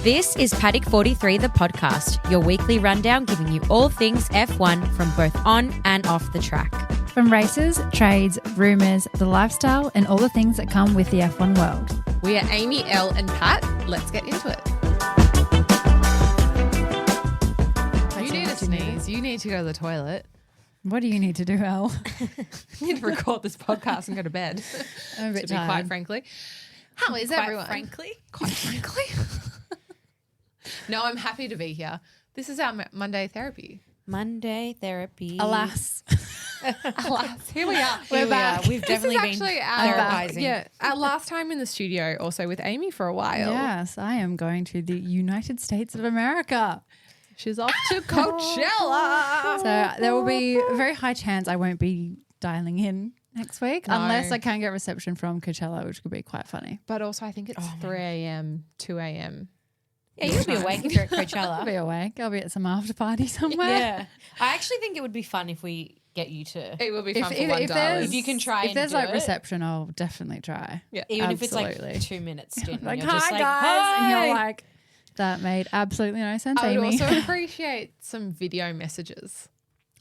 This is Paddock 43, the podcast, your weekly rundown giving you all things F1 from both on and off the track. From races, trades, rumours, the lifestyle, and all the things that come with the F1 world. We are Amy, Elle and Pat. Let's get into it. You need a sneeze. You need to go to the toilet. What do you need to do, Elle? You need to record this podcast and go to bed. I'm a bit to be tired. quite frankly. How is everyone? Quite frankly. No, I'm happy to be here. This is our Monday therapy. Monday therapy. Alas. Alas, here we are. We're back. We've definitely this is been actually our, therapizing. our last time in the studio, also with Amy for a while. Yes, I am going to the United States of America. She's off to Coachella. So there will be a very high chance I won't be dialing in next week No. unless I can get reception from Coachella, which could be quite funny. But also I think it's 3 a.m., 2 a.m. Yeah, you'll be awake if you're at I'll Coachella. be awake. I'll be at some after party somewhere. Yeah. I actually think it would be fun if we get you to, It will be fun for one dial. if you can try If and there's do like it. reception, I'll definitely try. Yeah. Even if it's Absolutely. like 2 minutes stint. Like, you're hi just like, guys. hi. And you're like, that made absolutely no sense, I would Amy. also appreciate some video messages.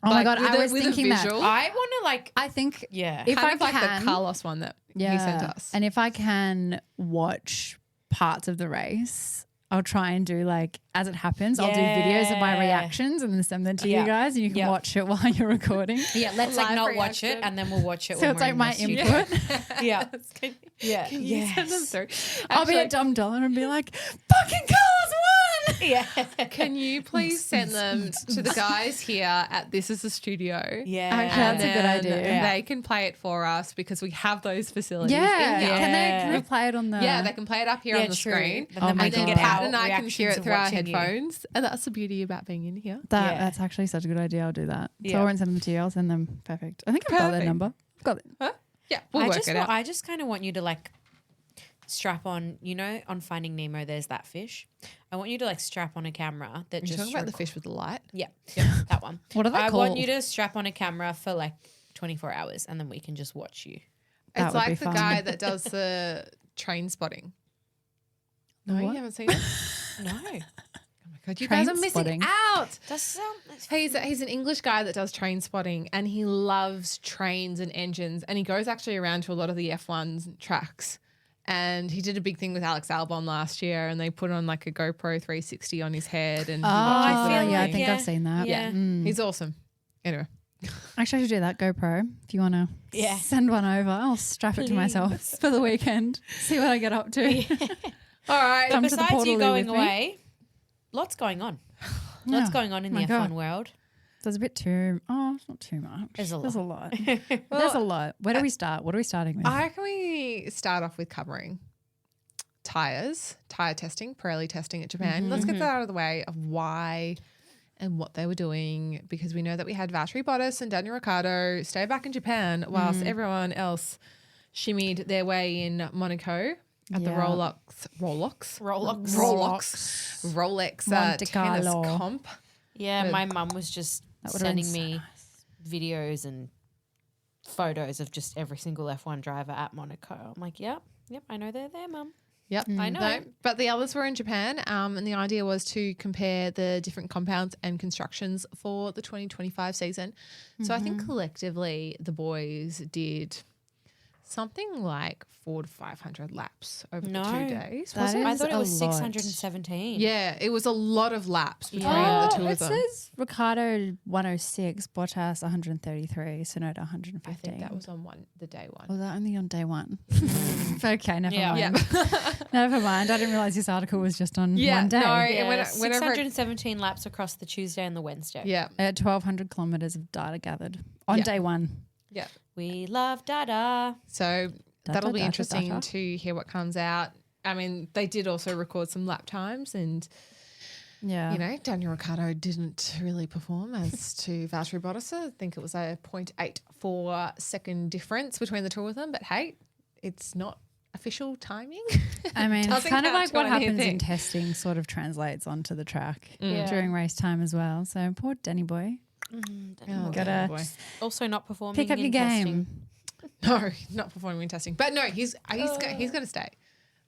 Oh my like, God, with I a- was with a thinking that. visual. I want to like, I think yeah. if Kind I of like can, the Carlos one that he sent us. And if I can watch parts of the race, I'll try and do like as it happens. I'll do videos of my Yeah. reactions and then send them to Yeah. you guys, and you can Yeah. watch it while you're recording. Yeah, let's like Live not watch it reaction. and then we'll watch it So when it's we're like in my the studio. input. Yeah. Can, Yeah. can you send them through? I'll be Actually, a dumb dollar and be like, "Fucking Carlos won!" Yeah. can you please send them to the guys here at This Is the Studio? Yeah. Actually, that's a good then idea. Yeah. They can play it for us because we have those facilities. Yeah. in here. Can they play it on the? Yeah, they can play it up here Yeah, on the true. screen. And then we and can then get Pat our and I can hear reactions it of through our watching you. headphones. And that's the beauty about being in here. Yeah. That's actually such a good idea. I'll do that. So Yeah. I won't send them to you. I'll send them. Perfect. I think I've got their Perfect. number. I've got it. Huh? Yeah, we'll work it out. I just kind of want you to like strap on, you know, on Finding Nemo, there's that fish. I want you to like strap on a camera that You're just talking about the fish with the light? Yeah, that one. What are they I called? want you to strap on a camera for like 24 hours and then we can just watch you. That It's would be like the fun. guy that does the train spotting. No, What? you haven't seen it? No. Oh my God, you Train guys are missing spotting. out. Does sound He's an English guy that does train spotting and he loves trains and engines and he goes actually around to a lot of the F1's tracks. And he did a big thing with Alex Albon last year and they put on like a GoPro 360 on his head and he Oh, watches the yeah, whole I thing. think Yeah. I've seen that. Yeah. Mm. He's awesome. Anyway. Actually, I should do that. GoPro. If you want to Yeah. send one over, I'll strap it to myself for the weekend. See what I get up to. All right. Come to the besides portal you going with me. away, lots going on. Lots Yeah. going on in My the God. F1 world. There's a bit too. Oh, it's not too much. There's a There's a lot. Well, There's a lot. Where do we start? What are we starting with? I reckon we start off with covering tire testing, Pirelli testing at Japan. Let's get that out of the way of why and what they were doing because we know that we had Valtteri Bottas and Daniel Ricciardo stay back in Japan whilst everyone else shimmied their way in Monaco at the Yeah. Rolex Monte tennis Carlo. comp. Yeah, Good. my mum was just That would've been sending so me videos and photos of just every single F1 driver at Monaco. I'm like, yep, I know they're there, mum. Yep, I know. No, but the others were in Japan, and the idea was to compare the different compounds and constructions for the 2025 season. So I think collectively the boys did something like 400 to 500 laps over the 2 days. That I is thought it a was lot. 617. Yeah, it was a lot of laps between Yeah. the two of it them. says Ricardo 106, Bottas 133, Sonoda 115. I think that was on the day one. Was that only on day one? okay, never Yeah. mind. Yeah, Never mind. I didn't realize this article was just on Yeah, one day. no. Yeah, Whenever it- 617 laps across the Tuesday and the Wednesday. yeah, I had 1,200 kilometres of data gathered on Yeah. day one. yeah. We love dada. So that'll be Data. interesting to hear what comes out. I mean, they did also record some lap times and Yeah. you know, Daniel Ricciardo didn't really perform as to Valtteri Bottas. I think it was a 0.84 second difference between the two of them. But hey, it's not official timing. I mean, it's Doesn't kind of count like what to happens anything. in testing sort of translates onto the track Yeah. during race time as well. So poor Danny boy. Oh, Gotta boy. Also not performing pick up in your testing. game. No, not performing in testing. But no, he's going to stay.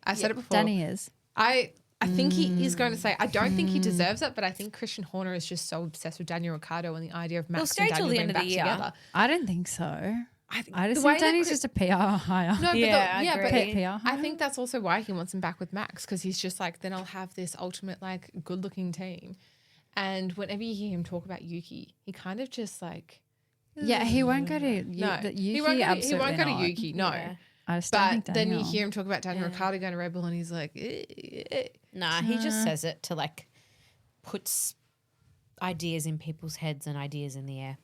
I said it before. Danny is. I I think he is going to say, I don't think he deserves it, but I think Christian Horner is just so obsessed with Daniel Ricciardo and the idea of Max stay and till Daniel the being end of the back year. together. I don't think so. I think I just the way think that Danny's Chris- just a PR hire. No, Yeah, I but agree. PR hire. I think that's also why he wants him back with Max, because he's just like, then I'll have this ultimate like good looking team. And whenever you hear him talk about Yuki, he kind of just like, Yeah, he won't go to no, Yuki. he won't go to, Absolutely not. Yuki. No. Yeah. I just don't think But then you Daniel. hear him talk about Daniel Ricciardo going to Red Bull, and he's like, Nah, he just says it to like puts ideas in people's heads and ideas in the air.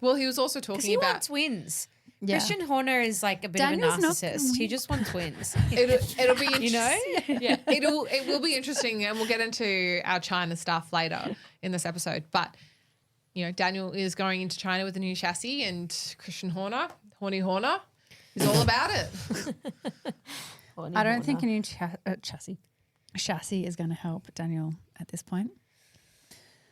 Well, he was also Because talking he about wants wins. Yeah. Christian Horner is like a bit Daniel's of a not narcissist. gonna He just wants wins. it'll be You know? yeah, it will be interesting, and we'll get into our China stuff later in this episode. But you know, Daniel is going into China with a new chassis, and Christian Horner, is all about it. I don't think a new chassis is going to help Daniel at this point.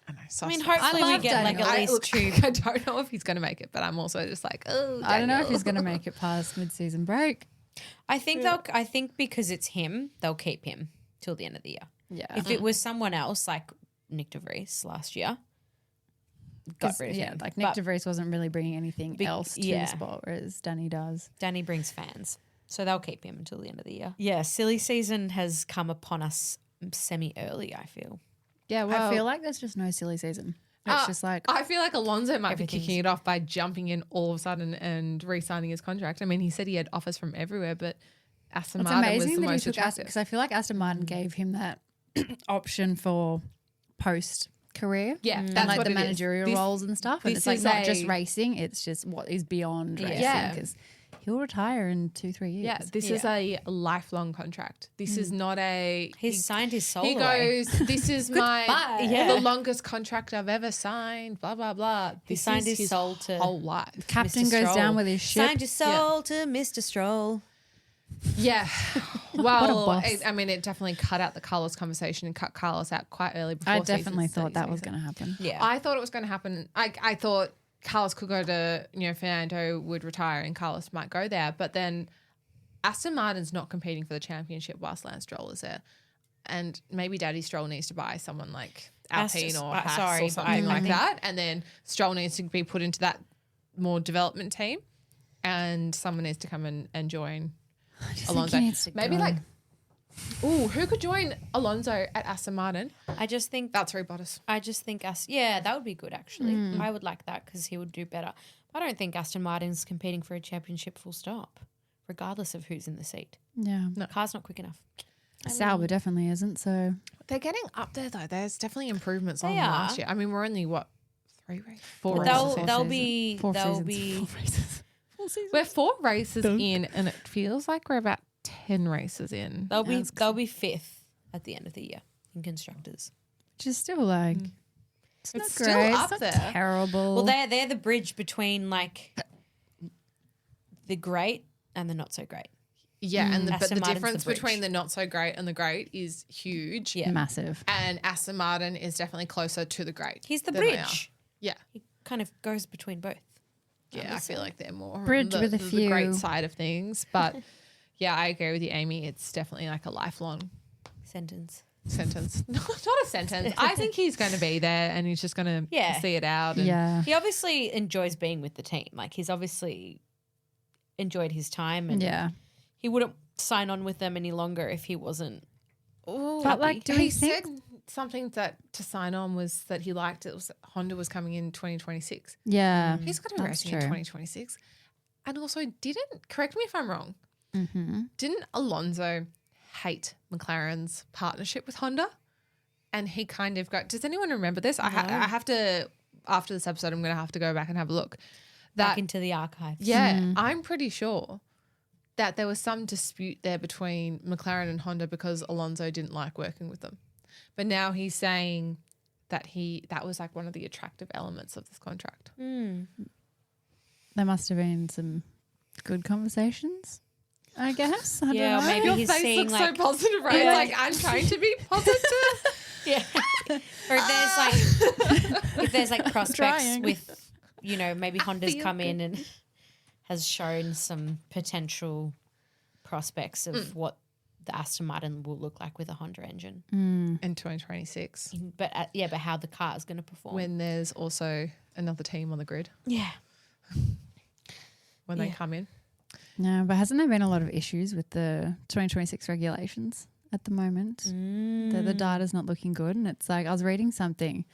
I know. I mean, hopefully we love get like Daniel. at least two. I don't know if he's going to make it, but I'm also just like, oh, I don't know if Daniel. he's going to make it past mid-season break. I think I think because it's him, they'll keep him till the end of the year. Yeah. If it was someone else like Nick de Vries last year, got rid of yeah, him. like Nick But de Vries wasn't really bringing anything else to yeah. the sport, whereas Danny does. Danny brings fans, so they'll keep him until the end of the year. Yeah, silly season has come upon us semi-early, I feel. Yeah, well, I feel like there's just no silly season. It's just like I feel like Alonso might be Everything's- kicking it off by jumping in all of a sudden and re-signing his contract. I mean, he said he had offers from everywhere, but Aston it's Martin was amazing the that he most took Aston, attractive. because I feel like Aston Martin gave him that option for post career. Yeah, and that's like what the it is. managerial This- roles and stuff. And this it's like is not just a- racing; it's just what is beyond racing. Yeah. Because he'll retire in 2-3 years. Yeah, this is a lifelong contract. This is not a. He's signed his soul He away. goes, this is my Yeah. the longest contract I've ever signed. Blah blah blah. He This signed is his soul to whole life. Captain Mr. goes Stroll. down with his ship. Signed your soul to Mr. Stroll. Yeah. Well, boss. I mean, it definitely cut out the Carlos conversation and cut Carlos out quite early. Before I definitely season thought that was season. going to happen. Yeah. I thought it was going to happen. I thought Carlos could go to, Fernando would retire and Carlos might go there. But then Aston Martin's not competing for the championship whilst Lance Stroll is there. And maybe Daddy Stroll needs to buy someone like Alpine or Haas sorry, or but something I like think- that. And then Stroll needs to be put into that more development team. And someone needs to come and join Alonso. he needs to Maybe go. who could join Alonso at Aston Martin? I just think Valtteri Bottas. that would be good actually. I would like that because he would do better. I don't think Aston Martin's competing for a championship full stop, regardless of who's in the seat. Yeah. The car's not quick enough. Sauber definitely isn't. So They're getting up there though. There's definitely improvements on They last are. year. I mean, we're only 3 races, 4 But races. they'll in. be four they'll seasons, be 4 races. We're 4 races in, and it feels like we're about 10 races in. they'll be fifth at the end of the year in constructors. Which is still like it's not still great. up it's not there. terrible. Well, they're the bridge between like the great and the not so great. Yeah, and but Aston the Martin's difference the bridge. between the not so great and the great is huge. Yeah. massive. And Aston Martin is definitely closer to the great. He's the than they are. bridge. Yeah. He kind of goes between both. Yeah, I feel like they're more on Bridge with a the great few. side of things. But yeah, I agree with you, Amy. It's definitely like a lifelong Sentence. sentence. Not a sentence. I think he's going to be there and he's just going to Yeah. see it out. And Yeah. He obviously enjoys being with the team. Like he's obviously enjoyed his time and Yeah. he wouldn't sign on with them any longer if he wasn't. But like, do he we think? said something that to sign on was that he liked it was Honda was coming in 2026. Yeah. He's going to be That's racing in true. 2026. And also didn't, correct me if I'm wrong, Mm-hmm. didn't Alonso hate McLaren's partnership with Honda? And he kind of got, does anyone remember this? I have to, after this episode, I'm going to have to go back and have a look. Back into the archives. Yeah, I'm pretty sure that there was some dispute there between McLaren and Honda because Alonso didn't like working with them. But now he's saying that that was like one of the attractive elements of this contract. There must have been some good conversations, I guess. I don't Yeah, or know. maybe Your he's face seeing looks like so positive, right? Yeah. Like I'm trying to be positive. yeah. Or if there's like prospects Trying. with, maybe Honda's feel come in and has shown some potential prospects of what the Aston Martin will look like with a Honda engine. In 2026. But how the car is going to perform. When there's also another team on the grid. Yeah. When they come in. No, but hasn't there been a lot of issues with the 2026 regulations at the moment? The data's not looking good. And it's like, I was reading something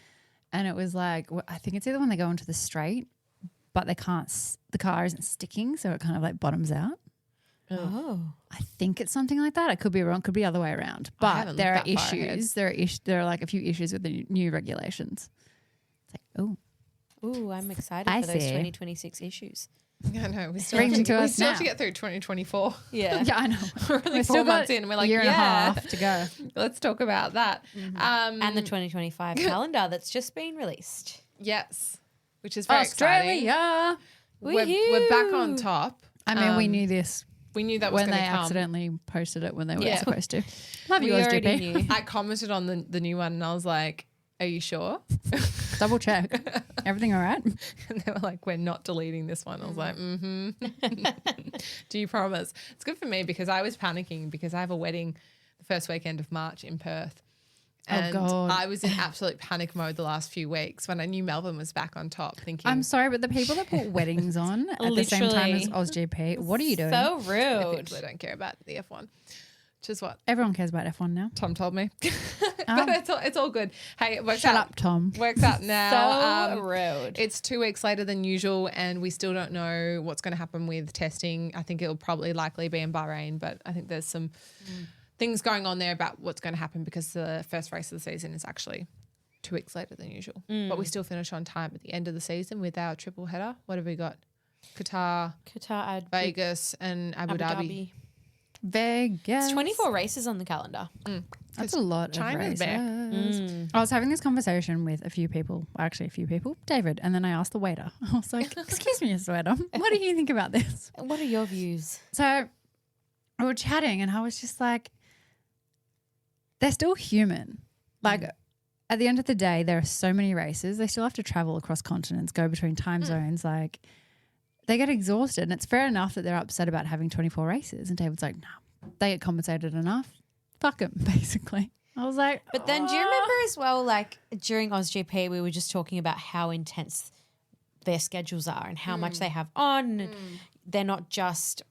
and it was like, I think it's either when they go into the straight, but the car isn't sticking. So it kind of like bottoms out. Oh. I think it's something like that. I could be wrong. Could be the other way around. But there are issues. There are like a few issues with the new regulations. It's like, Ooh, I'm excited for those 2026 issues. I know. We still, Bring them to us still now. have to get through 2024. Yeah. yeah, I know. We're only 4 months in. We're like, a year and a half to go. let's talk about that. And the 2025 calendar that's just been released. Yes, which is very exciting. Australia. We're back on top. I mean, we knew this We knew that was when going they to come. accidentally posted it when they weren't supposed to. Love We you, already GP. knew. I commented on the new one and I was like, are you sure? Double check. Everything all right? And they were like, we're not deleting this one. I was like, do you promise? It's good for me because I was panicking because I have a wedding the first weekend of March in Perth. And God. I was in absolute panic mode the last few weeks when I knew Melbourne was back on top thinking. I'm sorry, but the people that put weddings on at the same time as AusGP, what are you doing? So I rude. think they don't care about the F1, which is what Everyone cares about F1 now. Tom told me. But it's all good. Hey, it works Shut out. up, Tom. Works out now. So rude. It's 2 weeks later than usual, and we still don't know what's going to happen with testing. I think it'll probably likely be in Bahrain, but I think there's some things going on there about what's going to happen because the first race of the season is actually 2 weeks later than usual. But we still finish on time at the end of the season with our triple header. What have we got? Qatar, Vegas, and Abu Dhabi. Vegas. It's 24 races on the calendar. That's a lot China's of races. I was having this conversation with a few people, David, and then I asked the waiter. I was like, excuse me, Mr. Waiter, what do you think about this? What are your views? So we were chatting and I was just like, they're still human. Like at the end of the day, there are so many races. They still have to travel across continents, go between time zones. Like they get exhausted and it's fair enough that they're upset about having 24 races. And David's like, no, they get compensated enough. Fuck them, basically. I was like, But then do you remember as well, like during AusGP, we were just talking about how intense their schedules are and how much they have on. And they're not just,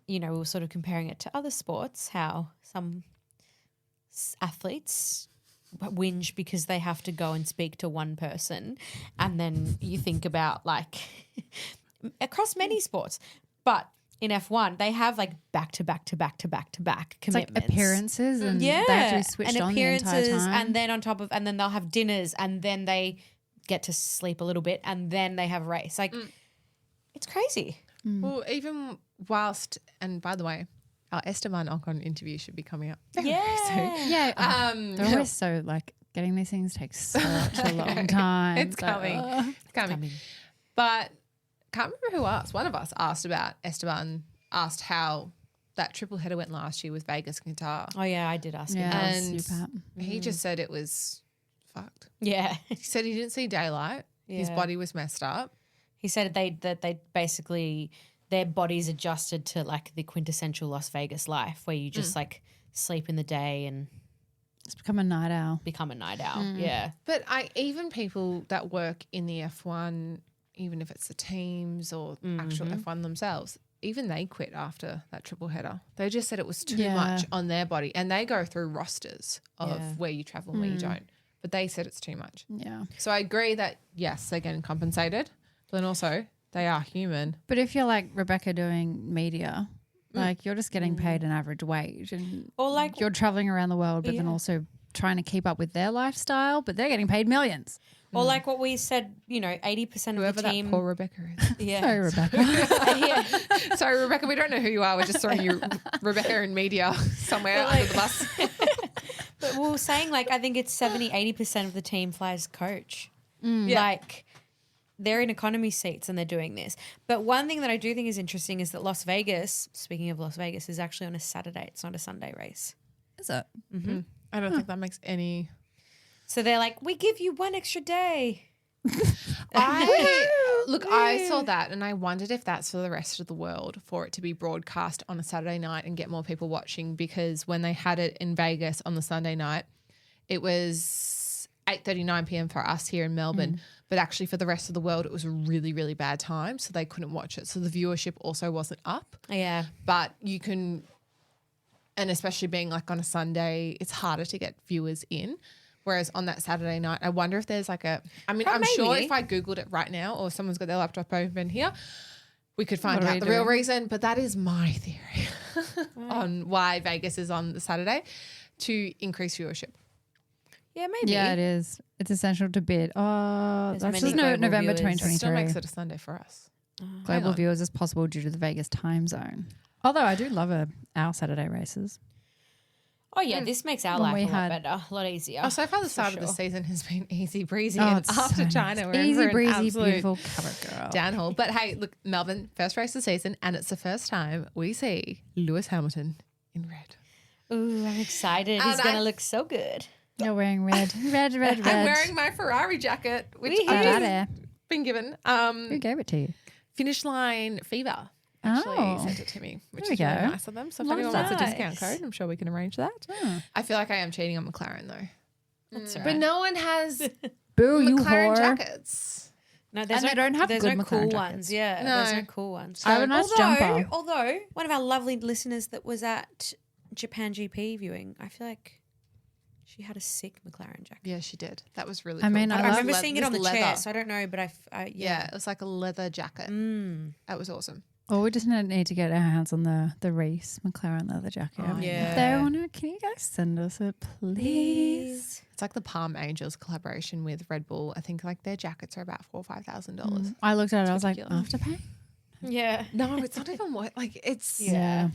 we were sort of comparing it to other sports, how some athletes whinge because they have to go and speak to one person. And then you think about like across many sports, but in F1, they have like back to back commitments. it's like appearances and they have to be switched on the entire time. And then on top of, and then they'll have dinners and then they get to sleep a little bit and then they have a race. Like it's crazy. Well, even whilst, and by the way, our Esteban Ocon interview should be coming up. Yeah. Yeah. They're always so like getting these things takes such a long time. It's coming. It's coming. But can't remember who asked. One of us asked about Esteban, asked how that triple header went last year with Vegas and Qatar. Oh yeah, I did ask him. Yeah, And he just said it was fucked. Yeah. He said he didn't see daylight. His Yeah. body was messed up. He said that they basically their bodies adjusted to like the quintessential Las Vegas life where you just like sleep in the day and It's become a night owl. become a night owl. Yeah. But even people that work in the F1, even if it's the teams or actual F1 themselves, even they quit after that triple header. They just said it was too much on their body. And they go through rosters of where you travel and where you don't. But they said it's too much. Yeah. So I agree that, yes, they're getting compensated, but then also they are human. But if you're like Rebecca doing media, like you're just getting paid an average wage and Or like you're traveling around the world but then also trying to keep up with their lifestyle, but they're getting paid millions. or like what we said, 80% Whoever of the team. that poor Rebecca is. Yeah. Sorry, Rebecca. Yeah. Sorry, Rebecca, we don't know who you are. We're just throwing you Rebecca in media somewhere under the bus. But we were saying like I think it's 70-80% of the team flies coach. Yeah. Like they're in economy seats and they're doing this. But one thing that I do think is interesting is that Las Vegas, speaking of Las Vegas, is actually on a Saturday. It's not a Sunday race. Is it? I don't think that makes any. So they're like, we give you one extra day. I Look, I saw that and I wondered if that's for the rest of the world, for it to be broadcast on a Saturday night and get more people watching, because when they had it in Vegas on the Sunday night, it was 8:39 p.m. for us here in Melbourne, but actually for the rest of the world it was a really, really bad time, so they couldn't watch it. So the viewership also wasn't up. Yeah. But you can, and especially being like on a Sunday, it's harder to get viewers in. Whereas on that Saturday night, I wonder if there's like I'm sure if I Googled it right now or someone's got their laptop open here, we could find out the real reason. But that is my theory on why Vegas is on the Saturday, to increase viewership. Yeah, maybe. Yeah, it is. It's essential to bid. Oh, There's that's many just global November viewers. It still 2023. makes it a Sunday for us. Global viewers as possible due to the Vegas time zone. Although I do love our Saturday races. Oh, yeah, this makes our When life we a lot had- better, a lot easier. Oh, so far the start of the sure. season has been easy breezy, Oh, and it's after so China, nice. we're Easy in for breezy, an absolute beautiful cover girl. downhill. But hey, look, Melbourne, first race of the season, and it's the first time we see Lewis Hamilton in red. Ooh, I'm excited. He's And going to I- look so good. You're wearing red. Red. I'm wearing my Ferrari jacket, which Wee-hoo. I've been given. Who gave it to you? Finish Line Fever actually Oh. sent it to me, which There is we really go. nice of them. So if Love anyone wants a that. discount code, I'm sure we can arrange that. Oh. I feel like I am cheating on McLaren though. That's all But right. no one has Boo, you McLaren whore. jackets. No, And they don't have there's good no cool McLaren ones. jackets. Yeah, No. there's no cool ones. I have a nice jumper. Although one of our lovely listeners that was at Japan GP viewing, I feel like she had a sick McLaren jacket. Yeah, she did. That was really I cool. mean, I I love remember seeing it on the leather. chair, so I don't know, but Yeah, it was like a leather jacket. That was awesome. Well, we just need to get our hands on the Reese McLaren leather jacket. Oh, yeah. If they want to, can you guys send us it, please? It's like the Palm Angels collaboration with Red Bull. I think like their jackets are about $4,000 or $5,000. I looked at it. I was ridiculous. like, Afterpay? Yeah. No, it's not even what like it's. Yeah.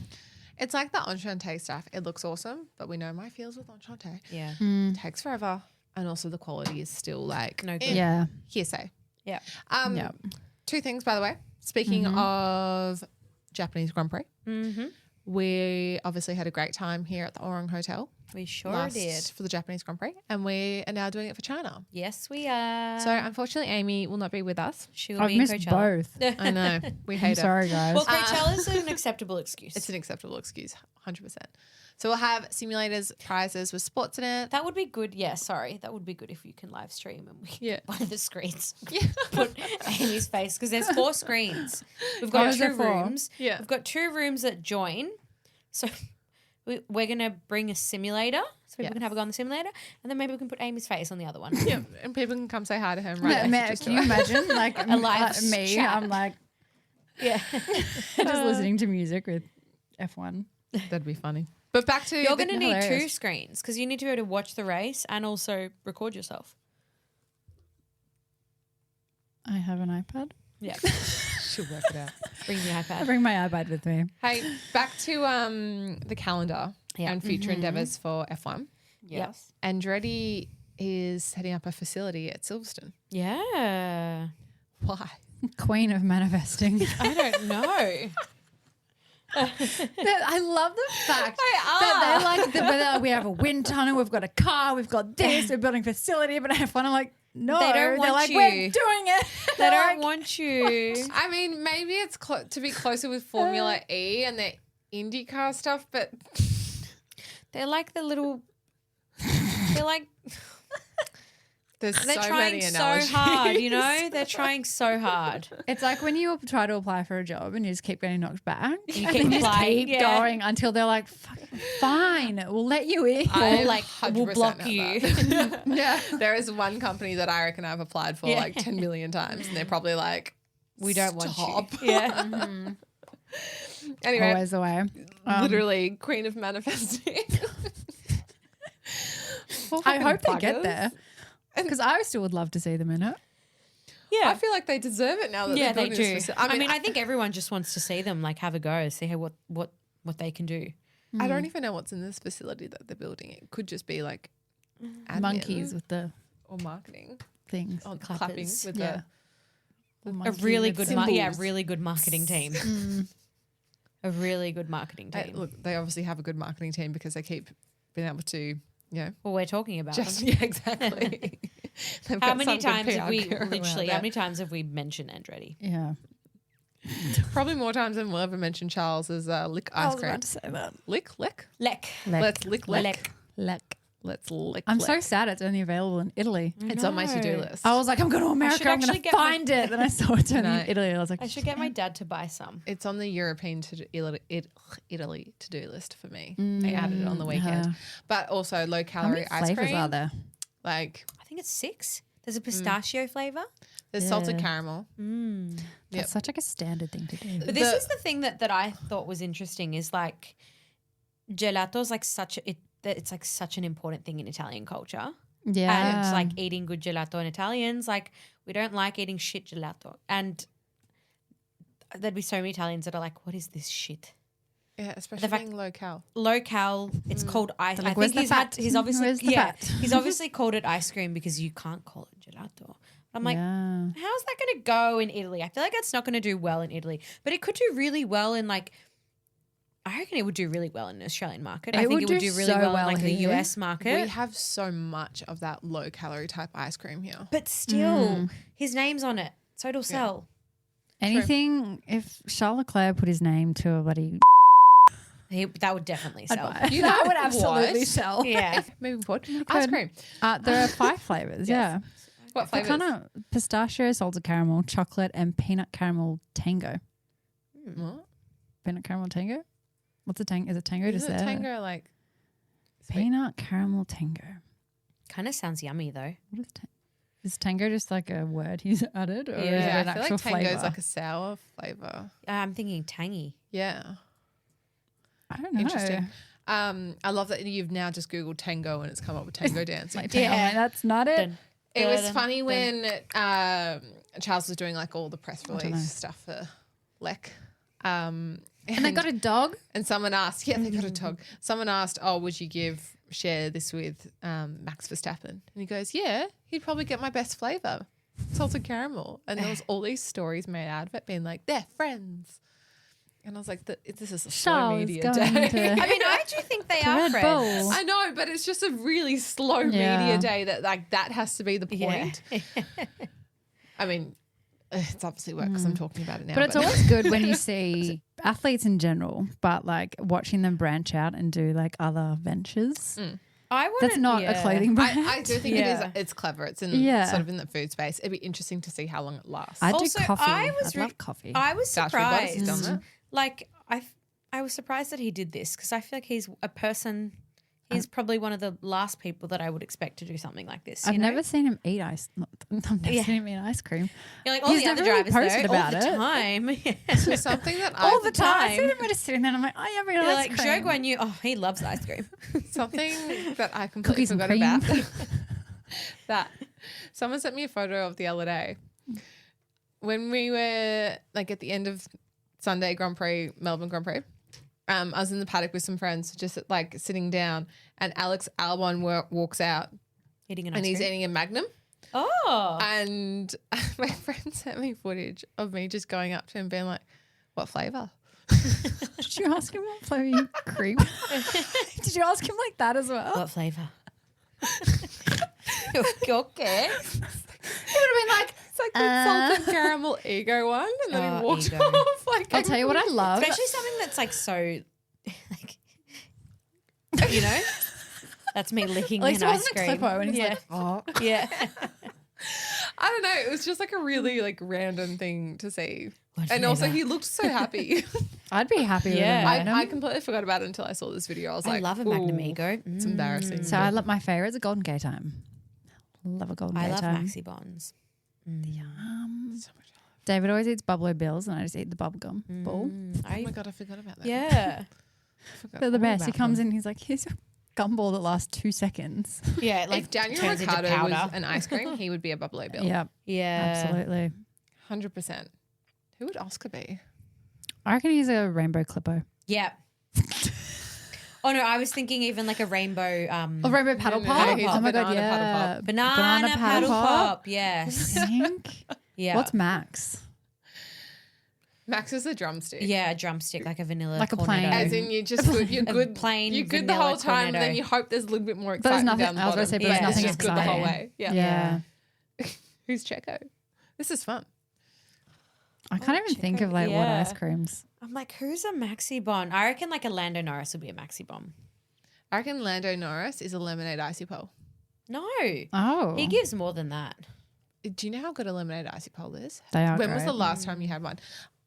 It's like the Enchante stuff. It looks awesome, but we know my feels with Enchante. Yeah. Takes forever, and also the quality is still like No good. Yeah. hearsay. Yeah. Yeah. Two things, by the way. Speaking of Japanese Grand Prix, we obviously had a great time here at the Orang Hotel We sure did. for the Japanese Grand Prix, and we are now doing it for China. Yes, we are. So unfortunately, Amy will not be with us. she will I've be in missed Coachella. both. I know we I'm hate it. sorry, guys. Well, Coachella's an acceptable excuse. It's an acceptable excuse, 100%. So we'll have simulators, prizes with sports in it. That would be good. Yeah, sorry. That would be good if you can live stream and we Yeah. one of the screens put Amy's face, because there's 4 screens. We've got is there 2 4? rooms. Yeah. We've got 2 rooms that join. So we're going to bring a simulator so people can have a go on the simulator, and then maybe we can put Amy's face on the other one. Yeah, and people can come say hi to him right next to Can you imagine? Like A live me, chat. I'm like Yeah. just listening to music with F1. That'd be funny. But back to You're going to need 2 hilarious. screens because you need to be able to watch the race and also record yourself. I have an iPad. Yeah. she'll work it out. Bring the I iPad. bring my iPad with me. Hey, back to the calendar Yeah. and future endeavours for F1. Yes. Andretti is setting up a facility at Silverstone. Yeah. Why? Queen of manifesting. I don't know. I love the fact that they're like, we have a wind tunnel, we've got a car, we've got this, we're building facility, but F1, I'm like, no, They don't they're want like, you. we're doing it. They They're don't like, want you. I mean, maybe it's to be closer with Formula E and the IndyCar stuff, but They're like the little. They're like there's they're so trying many so analogies. hard. You know, they're trying so hard. It's like when you try to apply for a job and you just keep getting knocked back. You and keep then you just applying, keep yeah. going until they're like, fine, we'll let you in. I Or like we'll 100% block know you. that. yeah. There is one company that I reckon I've applied for Yeah. like 10 million times, and they're probably like, We don't want Stop. you. Yeah. Anyway, Always the way. literally queen of manifesting. I hope they get Buggers. there because I still would love to see them in it. Yeah. I feel like they deserve it now that Yeah, they're they building do. this facility. I mean, I think everyone just wants to see them like have a go, see how what they can do. I don't even know what's in this facility that they're building. It could just be like admin Monkeys with the or marketing things. or Clappers. clapping with Yeah. the A Monkey really with good, symbols. really good marketing team. A really good marketing team. Look, they obviously have a good marketing team because they keep being able to, Well, we're talking about just them. yeah, exactly. They've How got many some good times have PR we gear around literally? How it. many times have we mentioned Andretti? Yeah. Probably more times than we'll ever mention Charles as lick ice cream. say that. Lick. Lek. Let's lick. Lek. Let's lick. I'm so sad it's only available in Italy. It's on my to-do list. I was like, I'm going to America. I'm going actually to get my- find it. Then I saw it only No. in Italy. I was like, I should get my dad to buy some. It's on the European Italy to-do list for me. I added it on the weekend. yeah. But also how low-calorie many ice flavors cream. are there? Like I think it's 6. There's a pistachio flavor. there's salted Yeah. caramel. That's Yep. such like a standard thing to do. But this is the thing that I thought was interesting is like gelato's like it's like such an important thing in Italian culture. Yeah. And like eating good gelato in Italians, like we don't like eating shit gelato. And there'd be so many Italians that are like, what is this shit? Yeah, especially fact- being low-cal. Low cal, it's called ice. They're like, I "Where's think the fat? he's obviously Where's the fat?" he's obviously called it ice cream because you can't call it gelato. I'm like, yeah. how's that going to go in Italy? I feel like it's not going to do well in Italy, but it could do really well in like. I reckon it would do really well in the Australian market. I think it would do really so well in well like the here. US market. We have so much of that low-calorie type ice cream here. But still, his name's on it, so it'll sell. Anything, if Charles Leclerc put his name to a bloody That would definitely sell. You know I would what? absolutely sell. Yeah. Moving forward. Ice cream. There are 5 flavors, yeah. What They're flavors? kind of pistachio, salted caramel, chocolate, and peanut caramel tango. What? Peanut caramel tango? What's a tango? Is it tango just Isn't there? it tango like sweet? Peanut caramel tango. Kind of sounds yummy though. What is tango just like a word he's added? Or is it Yeah, an I feel actual like tango is flavor? like a sour flavor. I'm thinking tangy. Yeah. I don't know. Interesting. I love that you've now just Googled tango and it's come up with tango dancing. Like, tango, Yeah. that's not it. Dun, It was dun, funny dun. when Charles was doing like all the press know. release stuff for Lek. And they got a dog. And someone asked, yeah, they got a dog. Someone asked, oh, would you share this with Max Verstappen? And he goes, yeah, he'd probably get my best flavor, salted caramel. And there was all these stories made out of it being like, they're friends. And I was like, this is a slow Charles media going day. to- I mean, I do think they are Red friends. Bull. I know, but it's just a really slow Yeah. media day that like that has to be the Yeah. point. I mean, it's obviously work because I'm talking about it now. But it's always good when you see athletes in general, but like watching them branch out and do like other ventures. I want That's not a clothing brand. I do think Yeah. it's clever. It's in Yeah. sort of in the food space. It'd be interesting to see how long it lasts. I do Also, coffee. I was I love coffee. I was Darcy Bottas has surprised. done that. Like I was surprised that he did this because I feel like he's a person. He's probably one of the last people that I would expect to do something like this. I've you know? never seen him eat ice. I've never Yeah. seen him eat ice cream. You're like all He's the other never really drivers posted though, about all the it. time. So something that All I've the time. I see time. him just sitting there and I'm like, oh, yeah, I You're ice like cream. Joe Guan Yu. Oh, he loves ice cream. something that I completely Cookies and forgot cream. about. That someone sent me a photo of the other day when we were like at the end of Sunday Grand Prix, Melbourne Grand Prix. I was in the paddock with some friends, just like sitting down, and Alex Albon walks out, Eating an and ice he's cream. eating a Magnum. Oh, And my friend sent me footage of me just going up to him, being like, "What flavor?" Did you ask him what flavor you cream? Did you ask him like that as well? what flavor? Okay. He would have been like, "It's like the salted caramel ego one," and then Oh, he walked ego. off. Like, I'll tell you what I love. Especially something that's like so, like, you know, that's me licking At least an it ice wasn't a cream. Clippo and he's yeah. like, oh. Yeah. I don't know. It was just like a really like random thing to see. What And also flavour? he looked so happy. I'd be happy Yeah. with a Magnum. I completely forgot about it until I saw this video. I was I like, love a Magnum "Ooh, Ego. It's embarrassing. So I love my favorite is a Golden Gay Time. Love a Golden I Gay love Time. Maxi Bonds. David always eats Bubblo Bills and I just eat the bubblegum ball. Oh my god, I forgot about that. Yeah. I forgot They're the all best. He about comes them. in, he's like, here's a gumball that lasts 2 seconds. Yeah. Like If Daniel turns into Ricciardo was powder. an ice cream, he would be a Bubblo Bill. Yeah, Yeah. absolutely. 100%. Who would Oscar be? I reckon he's a rainbow clippo. Yeah. Oh no, I was thinking even like a rainbow A rainbow paddle no, pop. he's Oh a my god, banana yeah. paddle pop. banana paddle pop. Yes. Think? Yeah. What's Max? Max is a drumstick. Yeah, a drumstick, like a vanilla Like a cornetto. plain- As in you're just good. You're good. plain You're good the vanilla whole time, and then cornetto. you hope there's a little bit more But there's excitement nothing. down the I was bottom. going to say, but Yeah, there's It's nothing just good the whole exciting. way. Yeah. Yeah. Who's Checo? This is fun. I can't even think of like what Yeah. ice creams. I'm like, who's a maxi bomb? I reckon like a Lando Norris would be a maxi bomb. I reckon Lando Norris is a lemonade icy pole. No, Oh, he gives more than that. Do you know how good a lemonade icy pole is? They are When was great. the last time you had one?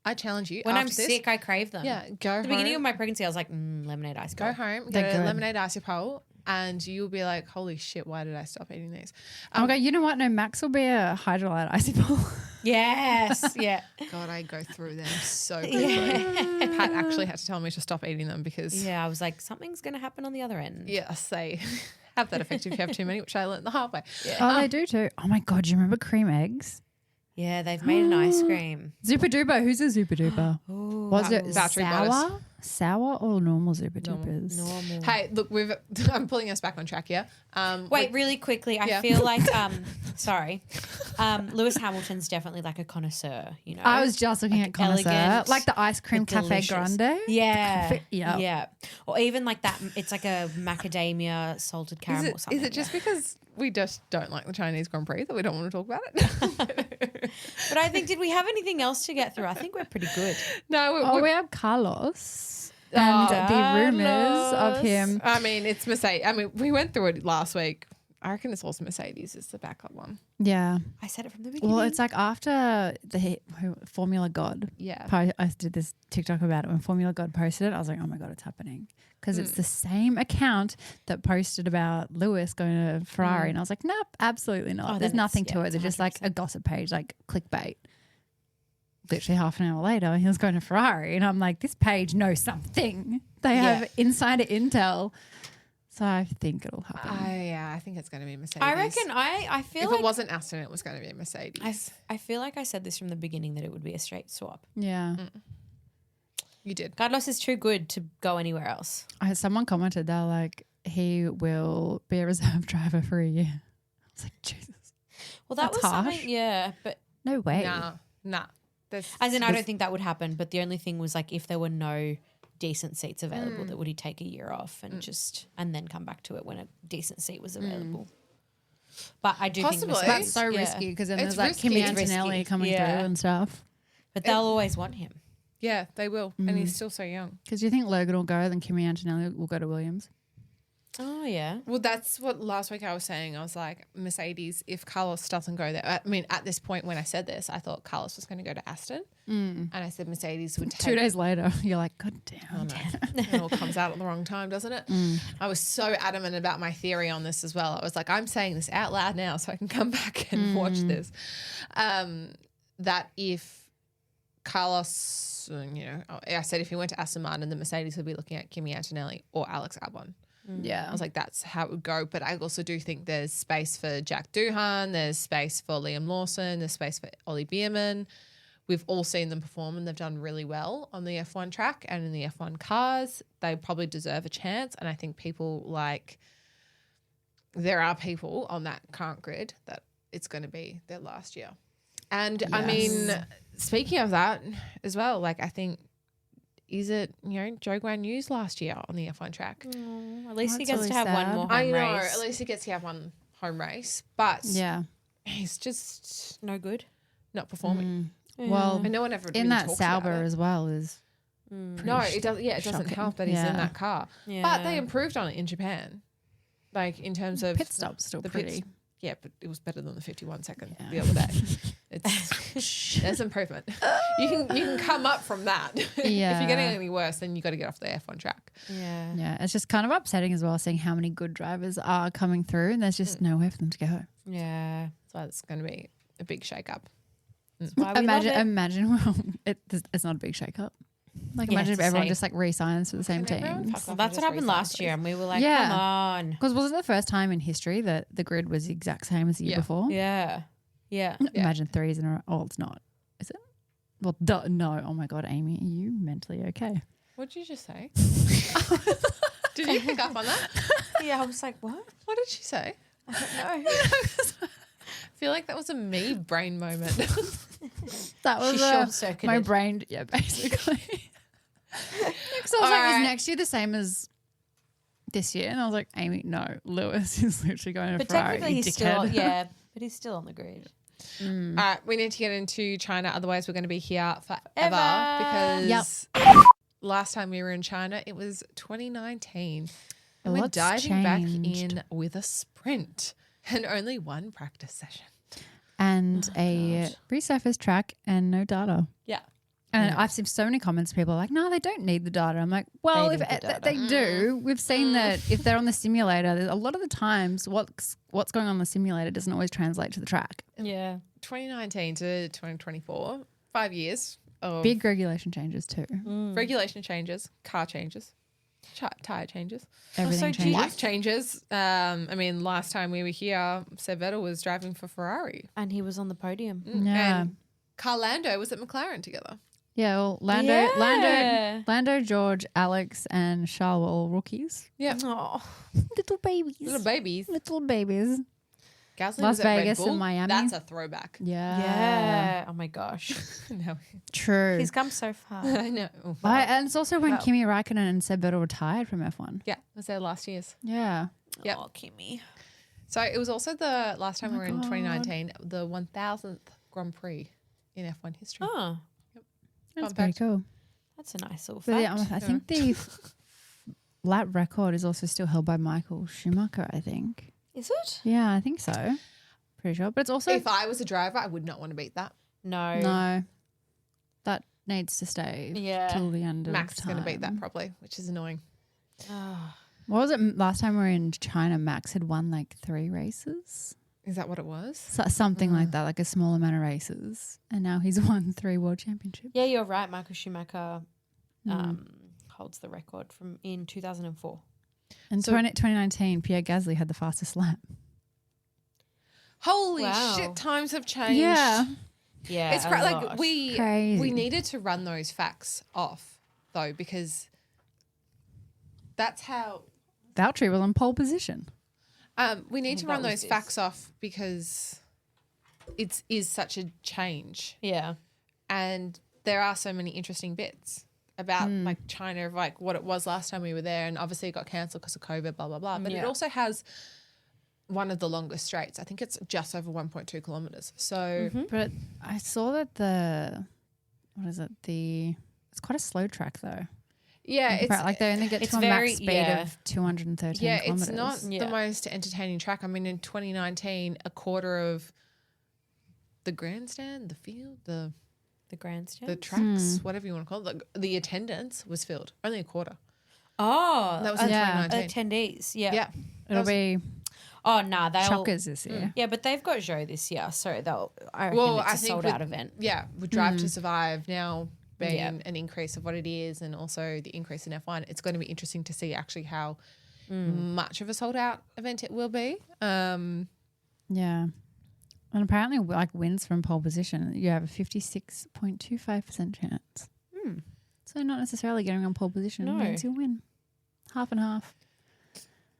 I challenge you. When I'm after this, sick, I crave them. yeah, go At the beginning of home. my pregnancy, I was like, lemonade ice Go cream. home, They're get a good. lemonade icy pole, and you'll be like, "Holy shit! Why did I stop eating these?" Oh my God, you know what? No, Max will be a hydrolyte icy pole. Yes, yeah. God, I go through them so quickly. Pat actually had to tell me to stop eating them because Yeah, I was like, something's going to happen on the other end. yes, they have that effect if you have too many, which I learned the hard way. Oh, they do too. Oh my God, do you remember cream eggs? Yeah, they've made an ice cream. Super duper. Who's a super duper? Ooh, Was it Battery bonus. sour or normal super dupers? normal? Hey, look, I'm pulling us back on track here. Wait, really quickly, I Yeah. feel like, sorry, Lewis Hamilton's definitely like a connoisseur, you know? I was just looking at connoisseur, elegant, like the ice cream but cafe delicious. grande. Yeah. Yeah. Yeah. Or even like that, it's like a macadamia salted caramel or something. Is it just because we just don't like the Chinese Grand Prix that we don't want to talk about it? But I think, did we have anything else to get through? I think we're pretty good. No, Oh, we have Carlos and the rumors of him. I mean, it's Mercedes. I mean, we went through it last week. I reckon it's also Mercedes is the backup one. Yeah. I said it from the beginning. Well, it's like after the Formula God. Yeah. I did this TikTok about it. When Formula God posted it, I was like, oh my God, it's happening. Because it's the same account that posted about Lewis going to Ferrari. And I was like, nope, absolutely not. Oh, There's then nothing it's- to yeah, it. it's They're just like 100%. a gossip page, like clickbait. Literally half an hour later, he was going to Ferrari. And I'm like, this page knows something. They have insider intel. So I think it'll happen. I think it's going to be Mercedes. I reckon I feel if like it wasn't Aston, it was going to be a Mercedes. I feel like I said this from the beginning that it would be a straight swap. Yeah. You did. Carlos is too good to go anywhere else. Someone commented, they're like, he will be a reserve driver for a year. I was like, Jesus. Well, that That's was harsh. something, yeah. But No way. Nah. as in, I don't think that would happen. But the only thing was like, if there were no decent seats available, that would he take a year off and then come back to it when a decent seat was available. But I do Possibly. think That's so yeah. risky because then It's there's like risky. Kimi It's Antonelli risky. coming Yeah. through and stuff. But they'll always want him. Yeah, they will. And he's still so young. Because you think Logan will go, then Kimi Antonelli will go to Williams. Oh yeah. Well, that's what last week I was saying. I was like, Mercedes, if Carlos doesn't go there. I mean, at this point when I said this, I thought Carlos was going to go to Aston. And I said Mercedes would take 2 days later, you're like, God damn. Oh, no. It all comes out at the wrong time, doesn't it? I was so adamant about my theory on this as well. I was like, I'm saying this out loud now so I can come back and watch this. That if Carlos, I said if he went to Aston Martin, the Mercedes would be looking at Kimi Antonelli or Alex Albon. Yeah. I was like, that's how it would go. But I also do think there's space for Jack Doohan. There's space for Liam Lawson. There's space for Ollie Bierman. We've all seen them perform and they've done really well on the F1 track and in the F1 cars. They probably deserve a chance. And I think there are people on that current grid that it's going to be their last year. And I mean, speaking of that as well, like I think, is it, Joe Guan Yu's last year on the F1 track? At least he That's gets really to have one sad. more home I know, race. at least he gets to have one home race, but Yeah. he's just No good. not performing. Well, And no one ever in really that talks about Sauber it. as well is No, it doesn't. Yeah, it doesn't shocking. help that he's in Yeah. that car. Yeah. But they improved on it in Japan, like in terms of pit stop's still the pretty. pits. Yeah, but it was better than the 51 second the other day. It's there's improvement. You can come up from that. If Yeah. you're getting any worse, then you got to get off the F1 track. Yeah. Yeah, it's just kind of upsetting as well seeing how many good drivers are coming through and there's just nowhere for them to go. Yeah. So it's going to be a big shake up. Why we love it. Imagine well, it's not a big shake up. Like Yeah, imagine if to everyone say. just like re-signs for the same Can everyone teams. fuck off and That's just what happened resign, last please? year, and we were like, Yeah. come on. Because wasn't it the first time in history that the grid was the exact same as the year Yeah. before? Yeah. Yeah. Imagine threes in a row. Oh, it's not. Is it? Well, no. Oh my God, Amy, are you mentally okay? What did you just say? Did you pick up on that? Yeah, I was like, what? What did she say? No. feel like that was a me brain moment. That was She short-circuited. my brain. Yeah, basically. Because I was like, Alright. is next year the same as this year? And I was like, Amy, no, Lewis is literally going to But Ferrari. technically you he's still, dickhead. yeah, but he's still on the grid. All right, we need to get into China. Otherwise, we're going to be here forever Ever. because last time we were in China, it was 2019. And we're Lots diving back changed. in with a sprint and only one practice session. And a resurfaced track and no data. Yeah. And I've seen so many comments. People are like, "No, they don't need the data." I'm like, "Well, They if need the data. they do, we've seen that if they're on the simulator, a lot of the times what's going on the simulator doesn't always translate to the track. Yeah. 2019 to 2024, 5 years of Big regulation changes too. regulation changes, car changes, tire changes, Everything do you- changes. life changes. I mean, last time we were here, Seb Vettel was driving for Ferrari. And he was on the podium. Yeah. And Carl Lando was at McLaren together. Yeah, well, Yeah. Lando, George, Alex, and Charles were all rookies. Yeah. Oh, Little babies. Little babies. Little babies. Gasly Las was at Vegas Red Bull. and Miami. That's a throwback. Yeah. yeah. Oh my gosh. No. True. He's come so far. I know. And it's also when Wow. Kimi Räikkönen and Seb Vettel retired from F1. Yeah, it was there last year's. Yeah. Yep. Oh, Kimmy. So it was also the last time Oh we my were in God. 2019, the 1000th Grand Prix in F1 history. Oh, That's Fun pretty fact. cool. that's a nice little But fact. yeah, I think the lap record is also still held by Michael Schumacher, I think. Is it? Yeah, I think so. Pretty sure. But it's also If I was a driver, I would not want to beat that. No. no. That needs to stay Yeah. till the end of Max is going to beat that time. probably, which is annoying. Oh. What was it last time we were in China? Max had won like 3 races. Is that what it was? Something like that, like a small amount of races. And now he's won 3 world championships. Yeah, you're right. Michael Schumacher Mm. holds the record from in 2004. And So- 2019, Pierre Gasly had the fastest lap. Holy Wow. shit, times have changed. Yeah. Yeah, It's a like lot. we Crazy. needed to run those facts off though, because that's how Valtteri was on pole position. we need to that run was those this. facts off because it is such a change. Yeah. And there are so many interesting bits about like China, of like what it was last time we were there, and obviously it got cancelled because of COVID, blah blah blah. But it Yeah. also has one of the longest straights. I think it's just over 1.2 kilometers. So But I saw that it's quite a slow track though. yeah, it's Like they only get it's to a very- max speed yeah. of 213 yeah, kilometers. it's not Yeah. the most entertaining track. I mean, in 2019, a quarter of the grandstand, the field, the grandstand. tracks, whatever you want to call it, the attendance was filled. Only a quarter. Oh, That was in Yeah. 2019. attendees. Yeah. Yeah. It'll be Oh, nah, they'll. shockers this year. Yeah, but they've got Zhou this year, so they'll. I reckon Well, it's I a think sold with- out event. Yeah, with Drive to Survive now being Yeah. an increase of what it is, and also the increase in F1, it's going to be interesting to see actually how much of a sold out event it will be. Yeah. And apparently, like wins from pole position, you have a 56.25% chance. So not necessarily getting on pole position No. means you'll win. Half and half.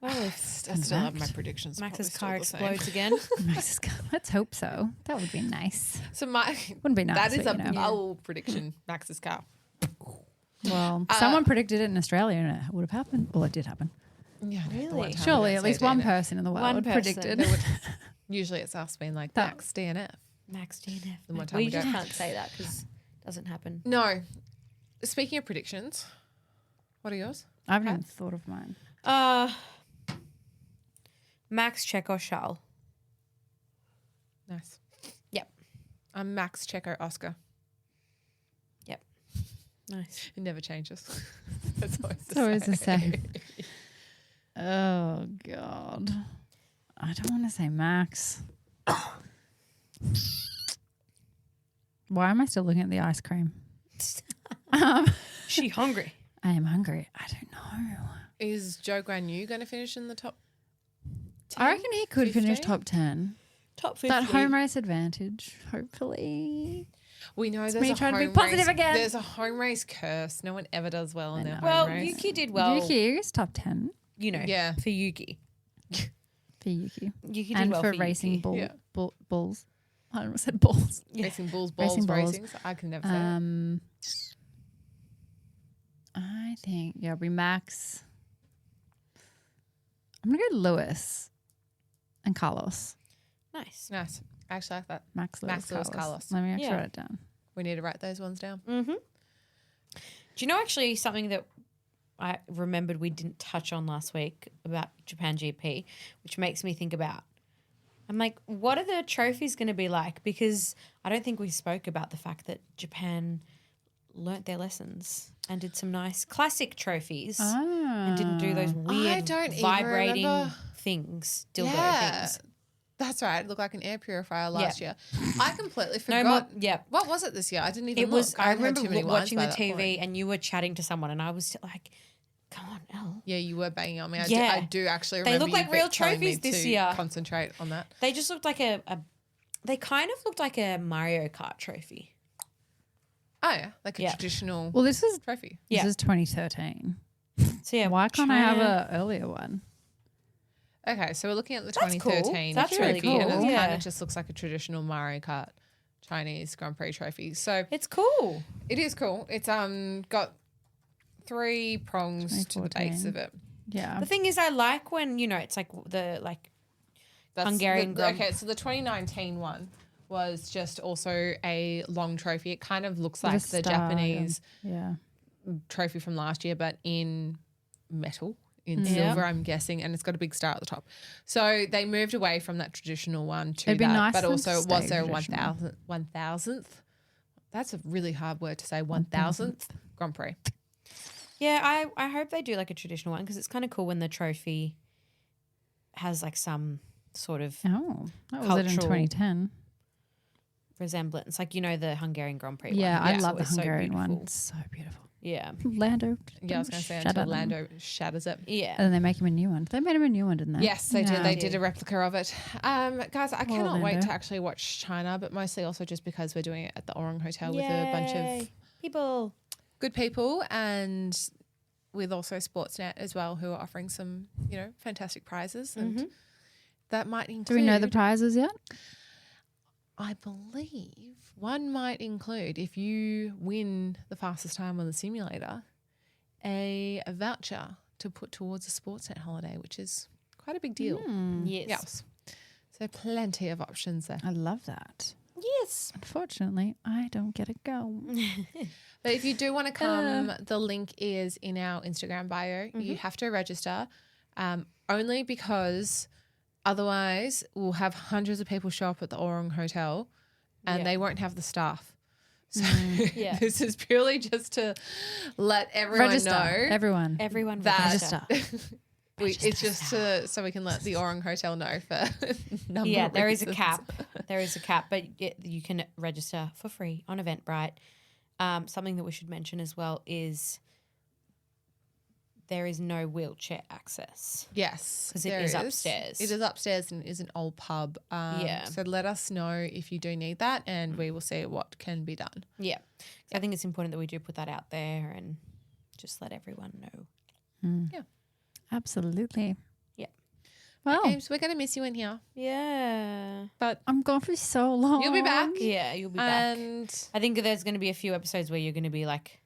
Well, if I still have my predictions. Max's probably car still the same. explodes again. Max's car. Let's hope so. That would be nice. So my Wouldn't be nice. that is a but, you know. bold prediction. Max's car. Well, someone predicted it in Australia and it would have happened. Well, it did happen. Yeah, the Really? one time Surely I at say least one DNF. person in the world One person. predicted. Usually it's us being like That- Max DNF. Max DNF. The one time We we just don't. can't say that because it doesn't happen. No. Speaking of predictions, what are yours? I haven't even thought of mine. Max, Checo, Charles. Nice. Yep. I'm Max Checo Oscar. Yep. Nice. It never changes. That's It's always the same. Oh, God. I don't want to say Max. Why am I still looking at the ice cream? She hungry. I am hungry. I don't know. Is Joe Guanyu going to finish in the top 10? I reckon he could finish 15? top 10. Top 50. That home race advantage, hopefully. We know me there's a trying to be home positive race. again. There's a home race curse. No one ever does well in their know. home Well, race. Yuki did well. Yuki is top 10 You know, Yeah. for Yuki. for for Yuki. Yuki did And well for for racing Yuki. Yeah. bulls. I almost said balls. Yeah. Racing bulls, Racing balls, balls. racing. So I can never say it. I think it'll be Max. I'm gonna go Lewis and Carlos. Nice. Nice. I actually like that. Max, Lewis, Lewis, Carlos. Carlos. Let me actually Yeah. write it down. We need to write those ones down. Mm-hmm. Do you know actually something that I remembered we didn't touch on last week about Japan GP, which makes me think about, I'm like, what are the trophies going to be like? Because I don't think we spoke about the fact that Japan learnt their lessons and did some nice classic trophies and didn't do those weird don't even vibrating remember. things, dildo things. That's right. It looked like an air purifier last year. I completely No forgot. more, yeah. What was it this year? I didn't even It was, look. I hadn't had remember too many wines watching by the that TV point. and you were chatting to someone and I was like, come on, Elle. Yeah, you were banging on me. Yeah. I do actually They remember look like you real telling me trophies this to year. Concentrate on that. They just looked like they kind of looked like a Mario Kart trophy. Oh, yeah. Like a Yeah. traditional Well, this is trophy. Yeah. 2013. So yeah, Why can't I have China- an earlier one? Okay, so we're looking at the That's cool. 2013 That's really trophy, and cool. it kind Yeah. of just looks like a traditional Mario Kart Chinese Grand Prix trophy. So It's cool. it is cool. It's got 3 prongs to the base 2014. of it. Yeah. The thing is, I like when it's like Hungarian Grand- Okay, so the 2019 one was just also a long trophy. It kind of looks With a like the star, Japanese Yeah. trophy from last year, but in metal, in Yeah. silver, I'm guessing, and it's got a big star at the top. So they moved away from that traditional one to It'd be that, nice but for them also to it was stay their traditional. 1,000th. That's a really hard word to say. 1,000th Grand Prix. Yeah, I hope they do like a traditional one because it's kind of cool when the trophy has like some sort of Oh, that was it in Cultural 2010. resemblance, like the Hungarian Grand Prix. Yeah, one. I It's love the always so Hungarian one. beautiful. It's so beautiful. Yeah, Lando. Yeah, I was going to say shatter until them. Lando shatters it. yeah. And then they make him a new one. They made him a new one, didn't they? Yes, they did. Yeah. They did a replica of it. Guys, I cannot wait Orlando. to actually watch China, but mostly also just because we're doing it at the Orang Hotel with a bunch of Yay. People. good people and with also Sportsnet as well, who are offering some, fantastic prizes. And that might include. Do we know the prizes yet? I believe one might include, if you win the fastest time on the simulator, a voucher to put towards a Sportsnet holiday, which is quite a big deal. Yes. Yes. So plenty of options there. I love that. Yes. Unfortunately, I don't get to go. But if you do want to come, the link is in our Instagram bio. You have to register only because otherwise we'll have hundreds of people show up at the Orang Hotel and Yeah. they won't have the staff. So Yeah. this is purely just to let everyone Register. know Everyone. Everyone that register. it's just so we can let the Orang Hotel know for number Yeah, of there is a reasons. cap. There is a cap, but you can register for free on Eventbrite. Something that we should mention as well is there is no wheelchair access. Yes, 'Cause it there is upstairs. It is upstairs and it is an old pub. Yeah. So let us know if you do need that, and we will see what can be done. Yeah. I think it's important that we do put that out there and just let everyone know. Yeah. Absolutely. Yeah. Well, James, we're going to miss you in here, Yeah. but I'm gone for so long. you'll be back. Yeah, you'll be back. And I think there's going to be a few episodes where you're going to be like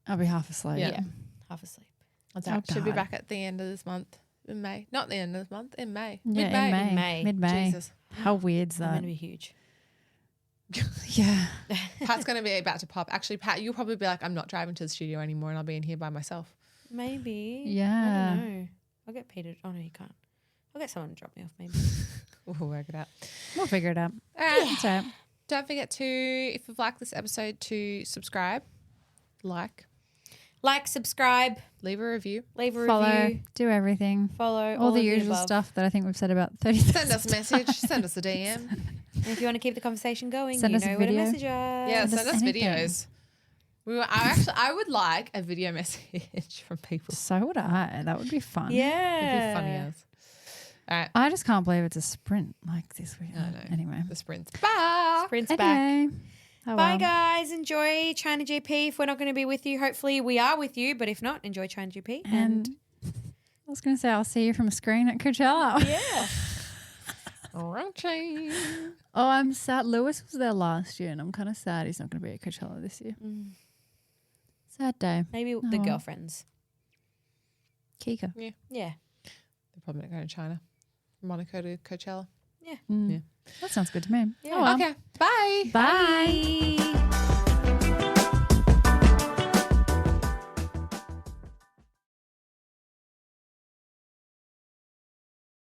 I'll be half asleep. Yeah. half asleep. that should be God. back at the end of this month in May. Not the end of this month, in May. Yeah, Mid-May. in May. May. Mid-May. Jesus. How weird's I'm going that? to be huge. Yeah. Pat's going to be about to pop. Actually, Pat, you'll probably be like, I'm not driving to the studio anymore and I'll be in here by myself. Maybe. Yeah. I don't know. I'll get Peter. Oh, no, you can't. I'll get someone to drop me off maybe. We'll work it out. We'll figure it out. All right. That's all right. Don't forget to, if you've liked this episode, to subscribe, like, Subscribe, leave a review. leave a Follow. review, Do everything. follow. All the of usual above. stuff that I think we've said about 30 Send us a message. Send us a DM. And if you want to keep the conversation going, Send you us a know where to video. message us. Yeah, Send us send us anything. videos. I would like a video message from people. So would I. That would be fun. Yeah. It'd be funny as. All right, I just can't believe it's a sprint like this week. I know. Anyway. the sprints. Bye. Sprint's back. Anyway. Oh, Bye, well. guys. Enjoy China GP. If we're not going to be with you, hopefully we are with you. But if not, enjoy China GP. And I was going to say I'll see you from a screen at Coachella. Yeah. Raunchy. Oh, I'm sad. Lewis was there last year, and I'm kind of sad he's not going to be at Coachella this year. Sad day. Maybe the well. girlfriends. Kika. Yeah. They're probably not going to China. Monaco to Coachella. Yeah. That sounds good to me. Yeah. Oh, well. Okay. Bye. Bye. Bye.